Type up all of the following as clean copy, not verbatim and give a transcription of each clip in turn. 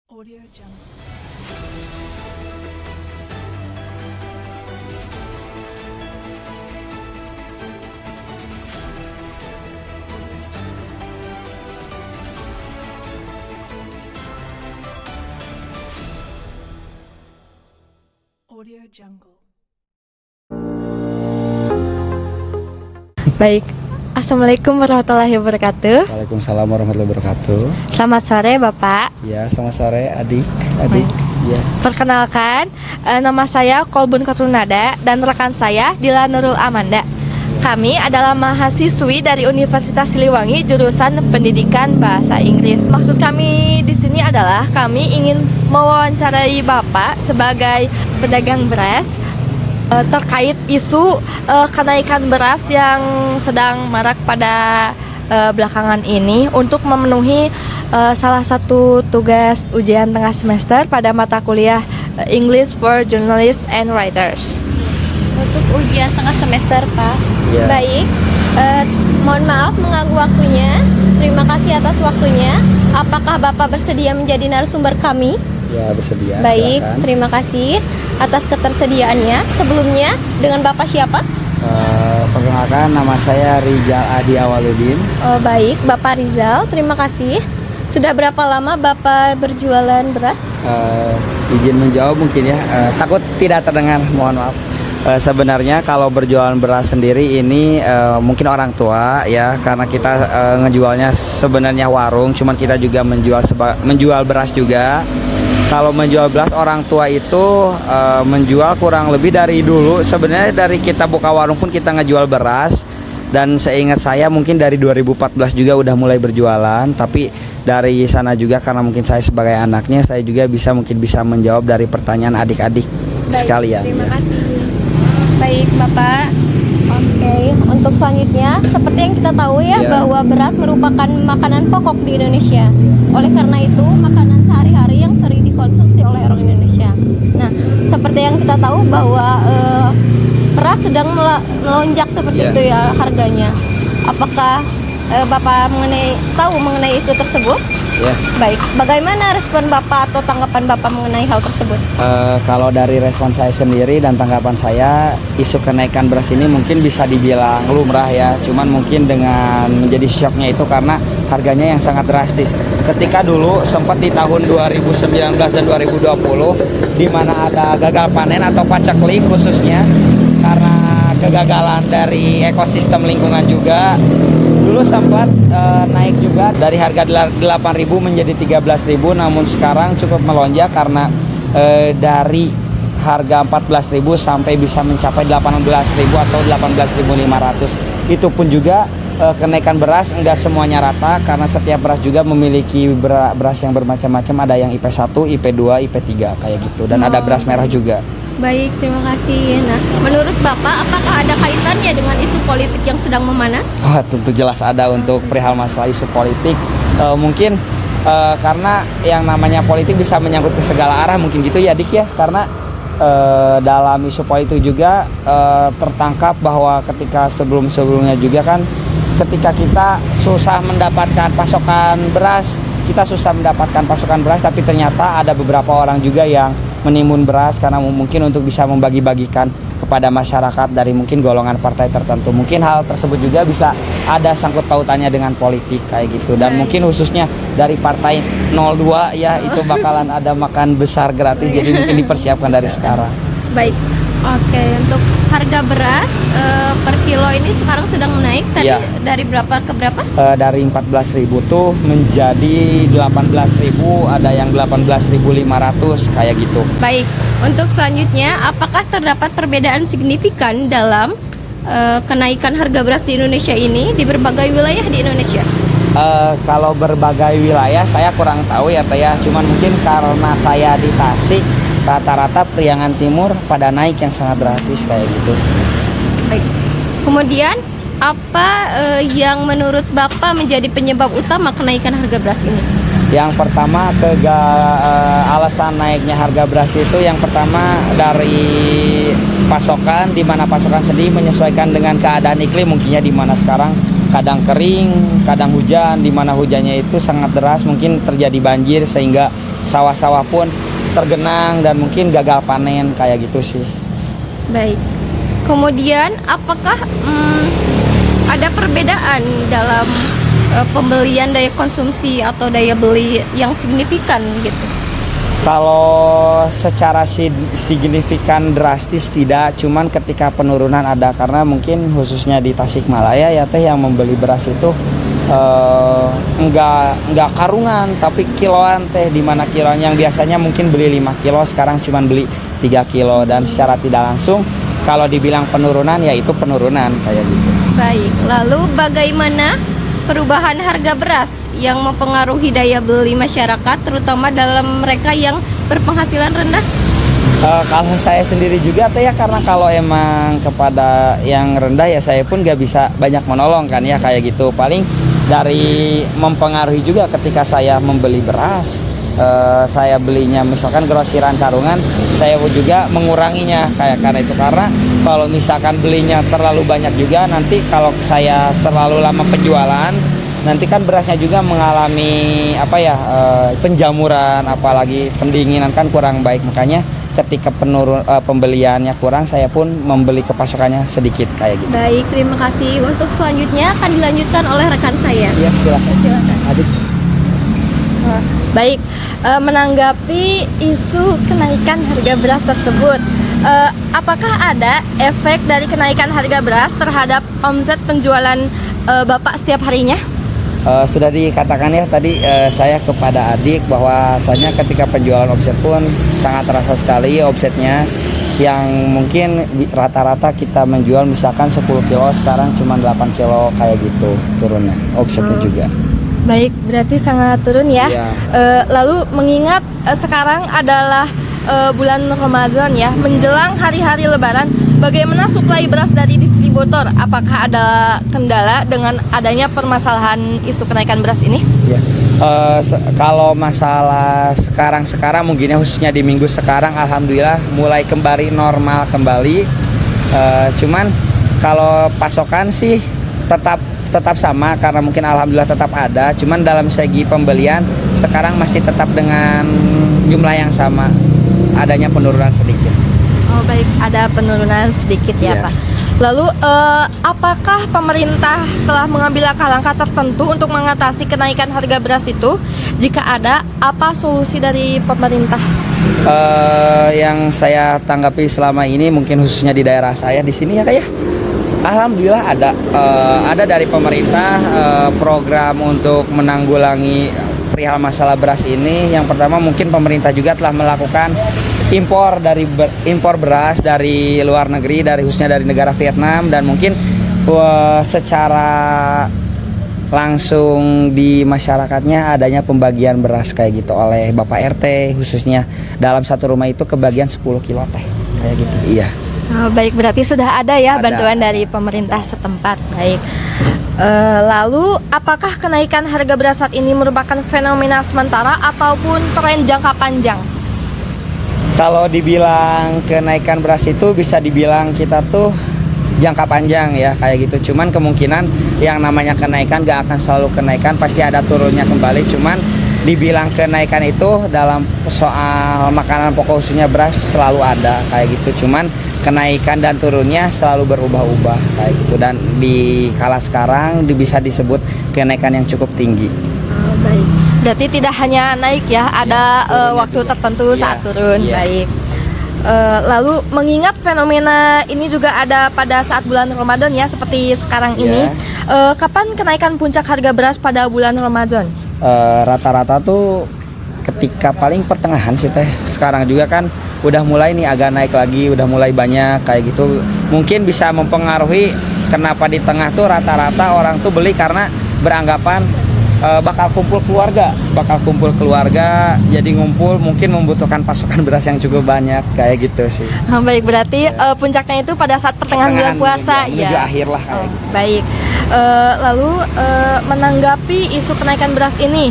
Audio Jungle. Audio Jungle. Baik, Assalamualaikum warahmatullahi wabarakatuh. Waalaikumsalam warahmatullahi wabarakatuh. Selamat sore Bapak. Ya, selamat sore adik. Ya. Perkenalkan, nama saya Kolbun Kotrunada dan rekan saya Dila Nurul Amanda. Kami adalah mahasiswi dari Universitas Siliwangi jurusan Pendidikan Bahasa Inggris. Maksud kami di sini adalah kami ingin mewawancarai Bapak sebagai pedagang beras terkait isu kenaikan beras yang sedang marak pada belakangan ini untuk memenuhi salah satu tugas ujian tengah semester pada mata kuliah English for Journalists and Writers. Untuk ujian tengah semester, Pak. Ya. Baik, mohon maaf mengganggu waktunya. Terima kasih atas waktunya. Apakah Bapak bersedia menjadi narasumber kami? Ya, bersedia. Baik, Silakan. terima kasih atas ketersediaannya. Sebelumnya, dengan Bapak siapa? Perkenalkan, nama saya Rizal Adi Awaludin. Oh, baik, Bapak Rizal, terima kasih. Sudah berapa lama Bapak berjualan beras? Izin menjawab mungkin ya. Takut tidak terdengar, mohon maaf. Sebenarnya kalau berjualan beras sendiri ini mungkin orang tua ya, karena kita ngejualnya sebenarnya warung, cuman kita juga menjual beras juga. Kalau menjual beras orang tua itu menjual kurang lebih dari dulu. Sebenarnya dari kita buka warung pun kita ngejual beras. Dan seingat saya mungkin dari 2014 juga udah mulai berjualan. Tapi dari sana juga karena mungkin saya sebagai anaknya, saya juga mungkin bisa menjawab dari pertanyaan adik-adik sekalian. Terima Ya. kasih. Baik, Bapak. Oke, untuk selanjutnya, seperti yang kita tahu ya, Ya. bahwa beras merupakan makanan pokok di Indonesia. Oleh karena itu, makanan sehari-hari yang sering dikonsumsi oleh orang Indonesia. Nah, seperti yang kita tahu bahwa beras sedang melonjak seperti Ya. itu ya harganya. Apakah Bapak tahu mengenai isu tersebut? Ya. Baik, bagaimana respon Bapak atau tanggapan Bapak mengenai hal tersebut? Kalau dari respon saya sendiri dan tanggapan saya, isu kenaikan beras ini mungkin bisa dibilang lumrah ya. Cuman mungkin dengan menjadi syoknya itu karena harganya yang sangat drastis. Ketika dulu sempat di tahun 2019 dan 2020 di mana ada gagal panen atau paceklik khususnya karena kegagalan dari ekosistem lingkungan juga. Dulu sempat naik juga dari harga 8.000 menjadi 13.000, namun sekarang cukup melonjak karena dari harga 14.000 sampai bisa mencapai 18.000 atau 18.500. Itu pun juga kenaikan beras enggak semuanya rata karena setiap beras juga memiliki beras yang bermacam-macam, ada yang IP1, IP2, IP3 kayak gitu, dan ada beras merah juga. Baik, terima kasih. Nah, menurut Bapak, apakah ada kaitannya dengan isu politik yang sedang memanas? Tentu jelas ada untuk perihal masalah isu politik. Mungkin karena yang namanya politik bisa menyangkut ke segala arah, mungkin gitu ya Dik ya. Karena dalam isu politik juga tertangkap bahwa ketika sebelumnya juga kan ketika kita susah mendapatkan pasokan beras, tapi ternyata ada beberapa orang juga yang menimbun beras karena mungkin untuk bisa membagi-bagikan kepada masyarakat dari mungkin golongan partai tertentu. Mungkin hal tersebut juga bisa ada sangkut pautannya dengan politik kayak gitu. Dan mungkin khususnya dari partai 02 ya, itu bakalan ada makan besar gratis, jadi mungkin dipersiapkan dari sekarang. Baik, oke. Untuk harga beras per kilo ini sekarang sedang menaik. Tadi Ya. dari berapa ke berapa? Dari 14.000 tuh menjadi 18.000, ada yang 18.500 kayak gitu. Baik, untuk selanjutnya, apakah terdapat perbedaan signifikan dalam kenaikan harga beras di Indonesia ini di berbagai wilayah di Indonesia? Kalau berbagai wilayah saya kurang tahu ya Teh ya. Cuman mungkin karena saya di Tasik, rata-rata Priangan Timur pada naik yang sangat drastis kayak gitu. Baik. Kemudian apa yang menurut Bapak menjadi penyebab utama kenaikan harga beras ini? Yang pertama alasan naiknya harga beras itu yang pertama dari pasokan, di mana pasokan sendiri menyesuaikan dengan keadaan iklim, mungkinnya di mana sekarang kadang kering, kadang hujan, di mana hujannya itu sangat deras, mungkin terjadi banjir sehingga sawah-sawah pun tergenang dan mungkin gagal panen kayak gitu sih. Baik. Kemudian apakah ada perbedaan dalam pembelian daya konsumsi atau daya beli yang signifikan gitu? Kalau secara signifikan drastis tidak, cuman ketika penurunan ada karena mungkin khususnya di Tasikmalaya ya teh yang membeli beras itu enggak karungan tapi kiloan teh, di mana kiloan yang biasanya mungkin beli 5 kilo sekarang cuman beli 3 kilo dan secara tidak langsung kalau dibilang penurunan ya itu penurunan kayak gitu. Baik, lalu bagaimana perubahan harga beras yang mempengaruhi daya beli masyarakat terutama dalam mereka yang berpenghasilan rendah? Kalau saya sendiri juga teh ya karena kalau emang kepada yang rendah ya saya pun gak bisa banyak menolong kan ya kayak gitu. Paling dari mempengaruhi juga ketika saya membeli beras, saya belinya misalkan grosiran karungan, saya juga menguranginya kayak karena itu, karena kalau misalkan belinya terlalu banyak juga nanti kalau saya terlalu lama penjualan nanti kan berasnya juga mengalami penjamuran, apalagi pendinginan kan kurang baik. Makanya ketika pembeliannya kurang saya pun membeli ke pasokannya sedikit kayak gitu. Baik, terima kasih. Untuk selanjutnya akan dilanjutkan oleh rekan saya. Iya, silakan. Adik. Baik, menanggapi isu kenaikan harga beras tersebut, apakah ada efek dari kenaikan harga beras terhadap omset penjualan Bapak setiap harinya? Sudah dikatakan ya tadi saya kepada adik bahwasanya ketika penjualan omset pun sangat terasa sekali omsetnya, yang mungkin rata-rata kita menjual misalkan 10 kilo sekarang cuma 8 kilo kayak gitu turunnya omsetnya juga. Baik, berarti sangat turun ya. Iya. Lalu mengingat sekarang adalah bulan Ramadan ya, menjelang hari-hari Lebaran, bagaimana suplai beras dari distributor? Apakah ada kendala dengan adanya permasalahan isu kenaikan beras ini? Ya. Kalau masalah sekarang mungkin khususnya di minggu sekarang alhamdulillah mulai kembali normal kembali. Cuman kalau pasokan sih tetap sama karena mungkin alhamdulillah tetap ada. Cuman dalam segi pembelian sekarang masih tetap dengan jumlah yang sama. Adanya penurunan sedikit. Oh baik, ada penurunan sedikit ya Iya. Pak. Lalu apakah pemerintah telah mengambil langkah-langkah tertentu untuk mengatasi kenaikan harga beras itu? Jika ada, apa solusi dari pemerintah? Yang saya tanggapi selama ini mungkin khususnya di daerah saya di sini ya kayak alhamdulillah ada dari pemerintah program untuk menanggulangi perihal masalah beras ini. Yang pertama mungkin pemerintah juga telah melakukan impor beras dari luar negeri, khususnya dari negara Vietnam, dan mungkin secara langsung di masyarakatnya adanya pembagian beras kayak gitu oleh Bapak RT, khususnya dalam satu rumah itu kebagian 10 kilo teh kayak gitu. Iya. Oh, baik, berarti sudah ada ya Ada. bantuan dari pemerintah setempat. Baik. Lalu apakah kenaikan harga beras saat ini merupakan fenomena sementara ataupun tren jangka panjang? Kalau dibilang kenaikan beras itu bisa dibilang kita tuh jangka panjang ya kayak gitu. Cuman kemungkinan yang namanya kenaikan gak akan selalu kenaikan, pasti ada turunnya kembali. Cuman dibilang kenaikan itu dalam soal makanan pokok khususnya beras selalu ada kayak gitu. Cuman kenaikan dan turunnya selalu berubah-ubah kayak gitu. Dan di kala sekarang bisa disebut kenaikan yang cukup tinggi. Oh, baik. Berarti tidak hanya naik ya, ada waktu tertentu Iya, saat turun. iya. Baik. Lalu mengingat fenomena ini juga ada pada saat bulan Ramadan ya, seperti sekarang ini. Kapan kenaikan puncak harga beras pada bulan Ramadan? Rata-rata tuh ketika paling pertengahan sih teh. Sekarang juga kan udah mulai nih agak naik lagi, udah mulai banyak kayak gitu. Mungkin bisa mempengaruhi kenapa di tengah tuh rata-rata orang tuh beli karena beranggapan bakal kumpul keluarga, jadi ngumpul mungkin membutuhkan pasokan beras yang cukup banyak kayak gitu sih. Oh, baik, berarti puncaknya itu pada saat pertengahan bulan puasa menuju ya. akhir lah kayak gitu. Baik. Lalu menanggapi isu kenaikan beras ini,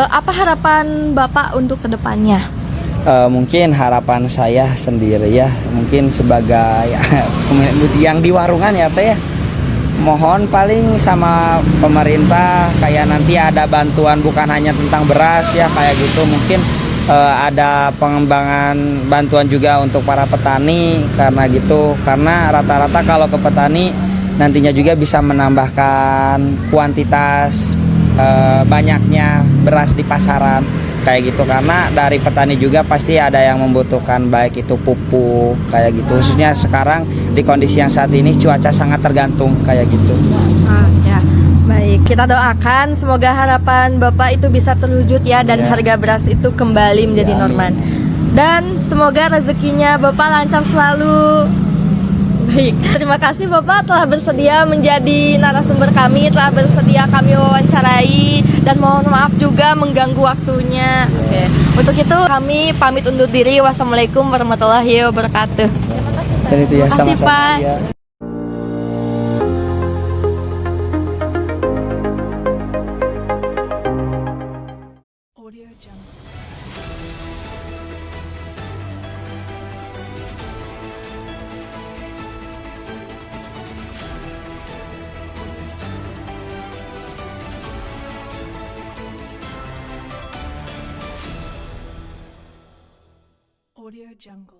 apa harapan Bapak untuk kedepannya? Mungkin harapan saya sendiri ya, mungkin sebagai yang di warungan ya teh ya, mohon paling sama pemerintah kayak nanti ada bantuan bukan hanya tentang beras ya kayak gitu, mungkin ada pengembangan bantuan juga untuk para petani karena rata-rata kalau ke petani nantinya juga bisa menambahkan kuantitas banyaknya beras di pasaran kayak gitu, karena dari petani juga pasti ada yang membutuhkan baik itu pupuk kayak gitu, khususnya sekarang di kondisi yang saat ini cuaca sangat tergantung kayak gitu. Ya, baik. Kita doakan semoga harapan Bapak itu bisa terwujud ya, dan harga beras itu kembali menjadi normal. Dan semoga rezekinya Bapak lancar selalu. Baik, terima kasih Bapak telah bersedia menjadi narasumber kami, telah bersedia kami wawancarai, dan mohon maaf juga mengganggu waktunya. Oke. Untuk itu kami pamit undur diri. Wassalamualaikum warahmatullahi wabarakatuh. Terima kasih, Pak. Ya. Audio Jungle. Audio Jungle.